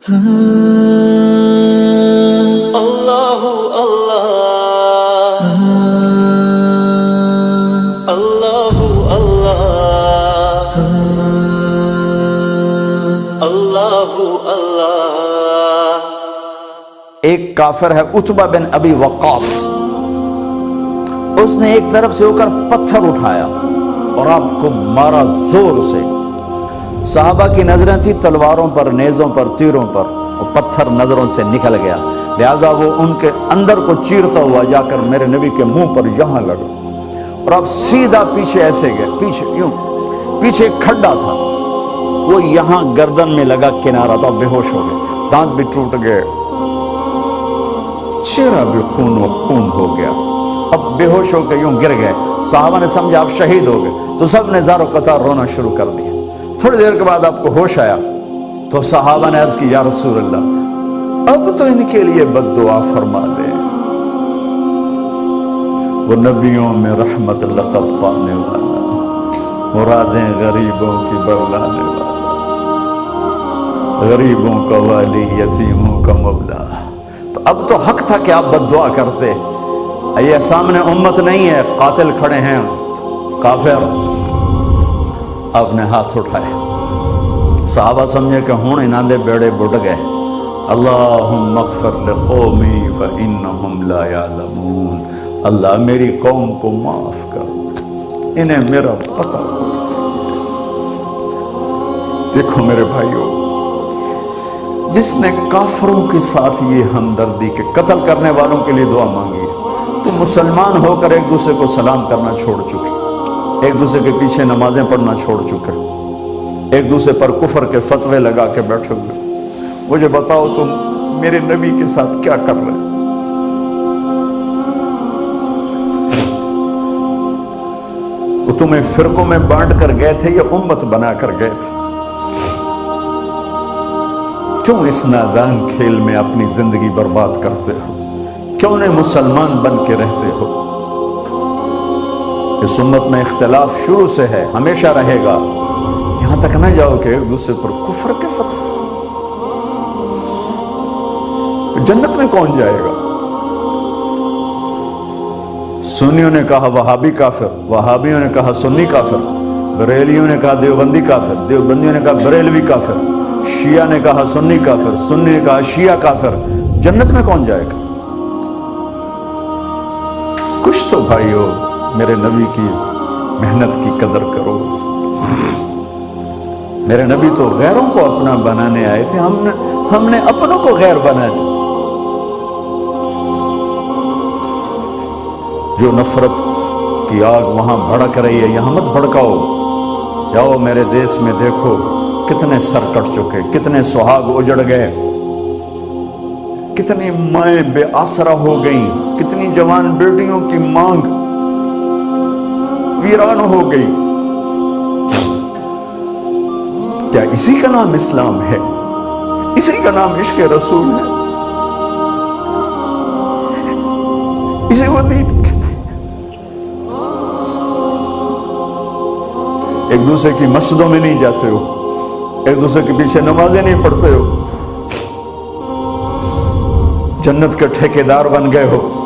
اللہ اللہ اللہ اللہ اللہ اللہ۔ ایک کافر ہے عتبہ بن ابی وقاص، اس نے ایک طرف سے ہو کر پتھر اٹھایا اور آپ کو مارا زور سے۔ صحابہ کی نظریں تھی تلواروں پر، نیزوں پر، تیروں پر، وہ پتھر نظروں سے نکل گیا، لہٰذا وہ ان کے اندر کو چیرتا ہوا جا کر میرے نبی کے منہ پر یہاں لگا، اور آپ سیدھا پیچھے ایسے گئے، پیچھے یوں، پیچھے ایک کھڈا تھا، وہ یہاں گردن میں لگا کنارہ تھا، بے ہوش ہو گئے، دانت بھی ٹوٹ گئے، چہرہ بھی خون و خون ہو گیا، اب بے ہوش ہو کے یوں گر گئے۔ صحابہ نے سمجھا آپ شہید ہو گئے، تو سب نے زار و قطار رونا شروع کر دیا۔ تھوڑی دیر کے بعد آپ کو ہوش آیا تو صحابہ نے عرض کی یا رسول اللہ اب تو ان کے لیے بد دعا فرما دے، وہ نبیوں میں رحمت لقب پانے والا، مرادیں غریبوں کی برلانے والا، غریبوں کا والی، یتیموں کا مولا۔ تو اب تو حق تھا کہ آپ بد دعا کرتے۔ یہ سامنے امت نہیں ہے، قاتل کھڑے ہیں، کافر۔ آپ نے ہاتھ اٹھائے، صحابہ سمجھے کہ ہوں انہاں دے بیڑے بڑھ گئے۔ اللہم اغفر لقومی فإنہم لا یعلمون، اللہ میری قوم کو معاف کر، انہیں میرا پتہ۔ دیکھو میرے بھائیو، جس نے کافروں کے ساتھ یہ ہمدردی کے قتل کرنے والوں کے لیے دعا مانگی، تو مسلمان ہو کر ایک دوسرے کو سلام کرنا چھوڑ چکے، ایک دوسرے کے پیچھے نمازیں پڑھنا چھوڑ چکے، ایک دوسرے پر کفر کے فتوے لگا کے بیٹھے ہوئے۔ مجھے بتاؤ تم میرے نبی کے ساتھ کیا کر رہے؟ وہ تمہیں فرقوں میں بانٹ کر گئے تھے یا امت بنا کر گئے تھے؟ کیوں اس نادان کھیل میں اپنی زندگی برباد کرتے ہو؟ کیوں نے مسلمان بن کے رہتے ہو؟ اس امت میں اختلاف شروع سے ہے، ہمیشہ رہے گا، یہاں تک نہ جاؤ کہ ایک دوسرے پر کفر کے فتوے۔ جنت میں کون جائے گا؟ سنیوں نے کہا وہابی کافر، وہابیوں نے کہا سنی کافر، بریلیوں نے کہا دیوبندی کافر، دیوبندیوں نے کہا بریلوی کافر، شیعہ نے کہا سنی کافر، سنی نے کہا شیعہ کافر۔ جنت میں کون جائے گا؟ کچھ تو بھائیو میرے نبی کی محنت کی قدر کرو۔ میرے نبی تو غیروں کو اپنا بنانے آئے تھے، ہم نے اپنوں کو غیر بنا دیا۔ جو نفرت کی آگ وہاں بھڑک رہی ہے، یہاں مت بھڑکاؤ۔ جاؤ میرے دیس میں دیکھو کتنے سر کٹ چکے، کتنے سہاگ اجڑ گئے، کتنی مائیں بے آسرا ہو گئیں، کتنی جوان بیٹیوں کی مانگ ویران ہو گئی۔ کیا اسی کا نام اسلام ہے؟ اسی کا نام عشق رسول ہے؟ اسی کو دین کہتے ہیں؟ ایک دوسرے کی مسجدوں میں نہیں جاتے ہو، ایک دوسرے کے پیچھے نمازیں نہیں پڑھتے ہو، جنت کے ٹھیکیدار بن گئے ہو۔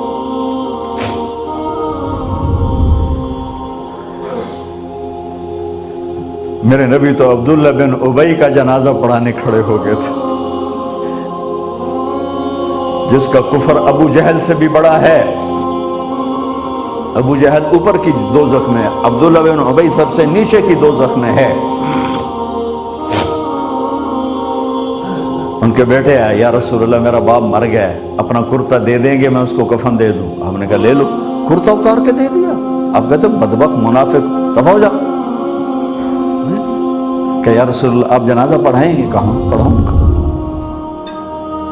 میرے نبی تو عبداللہ بن ابی کا جنازہ پڑھانے کھڑے ہو گئے تھے، جس کا کفر ابو جہل سے بھی بڑا ہے۔ ابو جہل اوپر کی دوزخ میں، عبداللہ بن ابی سب سے نیچے کی دوزخ میں ہے۔ ان کے بیٹے آئے، یا رسول اللہ میرا باپ مر گیا ہے، اپنا کرتا دے دیں گے، میں اس کو کفن دے دوں۔ ہم نے کہا لے لو، کرتا اتار کے دے دیا۔ آپ کہتے بدبخت منافق، دفع ہو جا۔ کہ یا رسول اللہ آپ جنازہ پڑھائیں گے؟ کہاں پڑھاؤں گا؟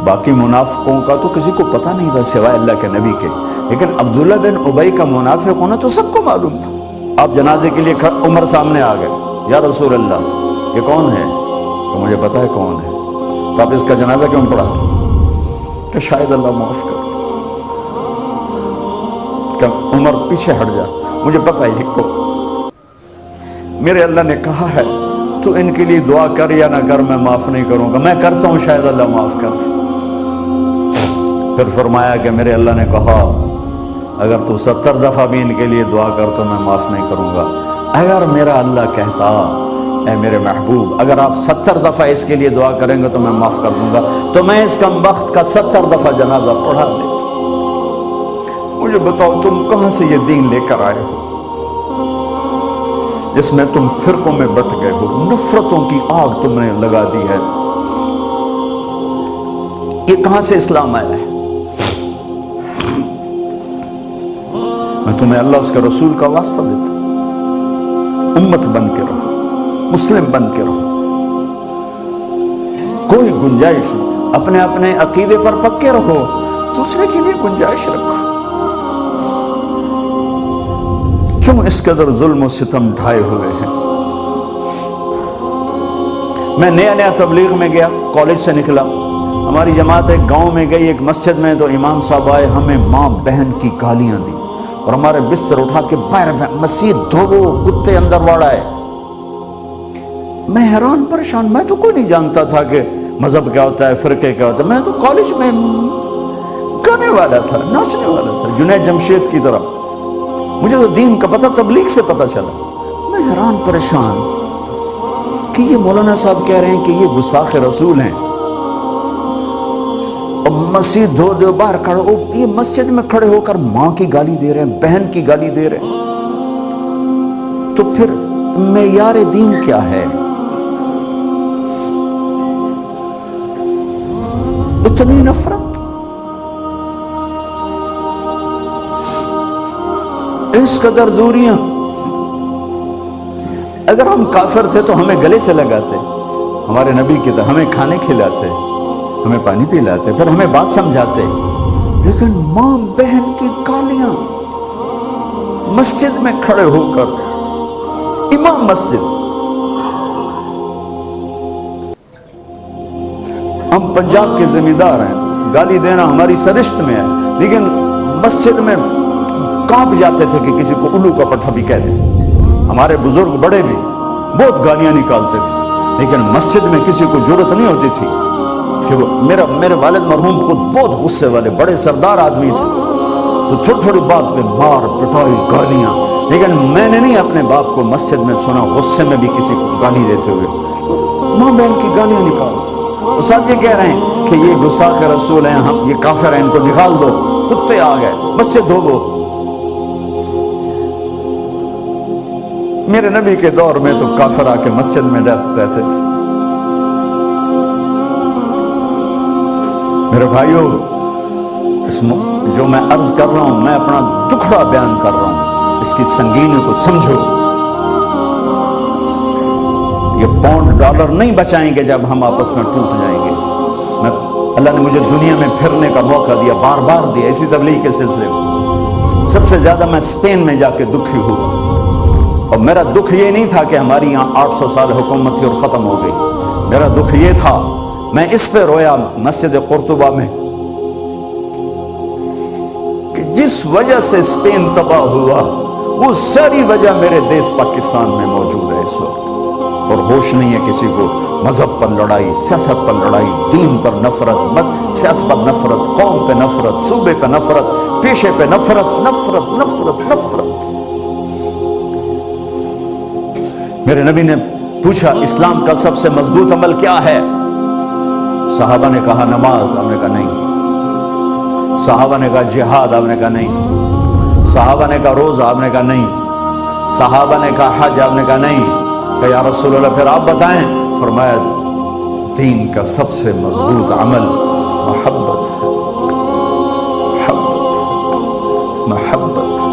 باقی منافقوں کا تو کسی کو پتہ نہیں تھا سوائے اللہ کے نبی کے، لیکن عبداللہ بن ابی کا منافق ہونا تو سب کو معلوم تھا۔ آپ جنازے کے لیے عمر سامنے آ گئے، یا رسول اللہ یہ کون ہے؟ تو مجھے پتہ ہے کون ہے، تو آپ اس کا جنازہ کیوں پڑھا؟ کہ شاید اللہ معاف کر۔ کہ عمر پیچھے ہٹ جا، مجھے پتہ ہے کو میرے اللہ نے کہا ہے تو ان کے لیے دعا کر یا نہ کر، میں معاف نہیں کروں گا، میں کرتا ہوں شاید اللہ معاف کر دے۔ پھر فرمایا کہ میرے اللہ نے کہا اگر تو 70 دفعہ بھی ان کے لیے دعا کر تو میں معاف نہیں کروں گا۔ اگر میرا اللہ کہتا اے میرے محبوب اگر آپ 70 دفعہ اس کے لیے دعا کریں گے تو میں معاف کر دوں گا، تو میں اس کم بخت کا 70 دفعہ جنازہ پڑھا دیتا۔ مجھے بتاؤ تم کہاں سے یہ دین لے کر آئے ہو جس میں تم فرقوں میں بٹ گئے ہو، نفرتوں کی آگ تم نے لگا دی ہے، یہ کہاں سے اسلام آیا ہے؟ میں تمہیں اللہ اس کے رسول کا واسطہ دیتا ہوں، امت بن کے رہو، مسلم بن کے رہو، کوئی گنجائش نہیں، اپنے اپنے عقیدے پر پکے رہو، دوسرے کے لیے گنجائش رکھو۔ کیوں اس قدر ظلم و ستم ڈھائے ہوئے ہیں؟ میں نیا تبلیغ میں گیا، کالج سے نکلا، ہماری جماعت ایک گاؤں میں گئی، ایک مسجد میں، تو امام صاحب آئے، ہمیں ماں بہن کی گالیاں دی اور ہمارے بستر اٹھا کے باہر مسجد دھوو، کتے اندر واڑائے۔ میں حیران پریشان، میں تو کوئی نہیں جانتا تھا کہ مذہب کیا ہوتا ہے، فرقے کیا ہوتا ہے، میں تو کالج میں گانے والا تھا، ناچنے والا تھا، جنید جمشید کی طرح، مجھے تو دین کا پتہ تبلیغ سے پتہ چلا۔ میں حیران پریشان کہ یہ مولانا صاحب کہہ رہے ہیں کہ یہ گستاخ رسول ہیں، اور مسجد دھو باہر کھڑے ہو، یہ مسجد میں کھڑے ہو کر ماں کی گالی دے رہے ہیں، بہن کی گالی دے رہے ہیں، تو پھر معیار دین کیا ہے؟ اتنی نفرت، اس قدر دوریاں۔ اگر ہم کافر تھے تو ہمیں گلے سے لگاتے، ہمارے نبی کی طرح ہمیں کھانے کھلاتے، ہمیں پانی پلاتے، پھر ہمیں بات سمجھاتے، لیکن ماں بہن کی گالیاں مسجد میں کھڑے ہو کر، امام مسجد۔ ہم پنجاب کے زمیندار ہیں، گالی دینا ہماری سرشت میں ہے، لیکن مسجد میں کانپ جاتے تھے کہ کسی کو الو کا پٹھا بھی کہہ دیں۔ ہمارے بزرگ بڑے بھی بہت گالیاں نکالتے تھے، لیکن مسجد میں کسی کو ضرورت نہیں ہوتی تھی کہ وہ میرے والد مرحوم خود بہت غصے والے بڑے سردار آدمی تھے، تو تھوڑی تھوڑی بات پہ مار پٹائی گالیاں، لیکن میں نے نہیں اپنے باپ کو مسجد میں سنا غصے میں بھی کسی کو گالی دیتے ہوئے ماں بہن کی گالیاں نکالو۔ استاد یہ کہہ رہے ہیں کہ یہ گستاخ رسول ہیں، ہم یہ کافر ہیں، ان کو نکال دو، کتے آ گئے، مسجد دھو۔ میرے نبی کے دور میں تو کافر آ کے مسجد میں رہتے تھے۔ میرے بھائیوں، جو میں عرض کر رہا ہوں، میں اپنا دکھڑا بیان کر رہا ہوں، اس کی سنگینی کو سمجھو۔ یہ پاؤنڈ ڈالر نہیں بچائیں گے جب ہم آپس میں ٹوٹ جائیں گے۔ اللہ نے مجھے دنیا میں پھرنے کا موقع دیا، بار بار دیا، اسی تبلیغ کے سلسلے میں۔ سب سے زیادہ میں اسپین میں جا کے دکھی ہوا، اور میرا دکھ یہ نہیں تھا کہ ہماری یہاں 800 سال حکومت تھی اور ختم ہو گئی، میرا دکھ یہ تھا، میں اس پہ رویا مسجد قرطبہ میں کہ جس وجہ سے اسپین تباہ ہوا وہ ساری وجہ میرے دیس پاکستان میں موجود ہے اس وقت، اور ہوش نہیں ہے کسی کو۔ مذہب پر لڑائی، سیاست پر لڑائی، دین پر نفرت، سیاست پر نفرت، قوم پہ نفرت، صوبے پہ نفرت، پیشے پہ نفرت، نفرت نفرت نفرت۔ میرے نبی نے پوچھا اسلام کا سب سے مضبوط عمل کیا ہے؟ صحابہ نے کہا نماز، آپ نے کہا نہیں۔ صحابہ نے کہا جہاد، آپ نے کہا نہیں۔ صحابہ نے کہا روزہ، آپ نے کہا نہیں۔ صحابہ نے کہا حج، آپ نے کہا نہیں۔ کہ یا رسول اللہ پھر آپ بتائیں؟ فرمایا دین کا سب سے مضبوط عمل محبت ہے، محبت، محبت۔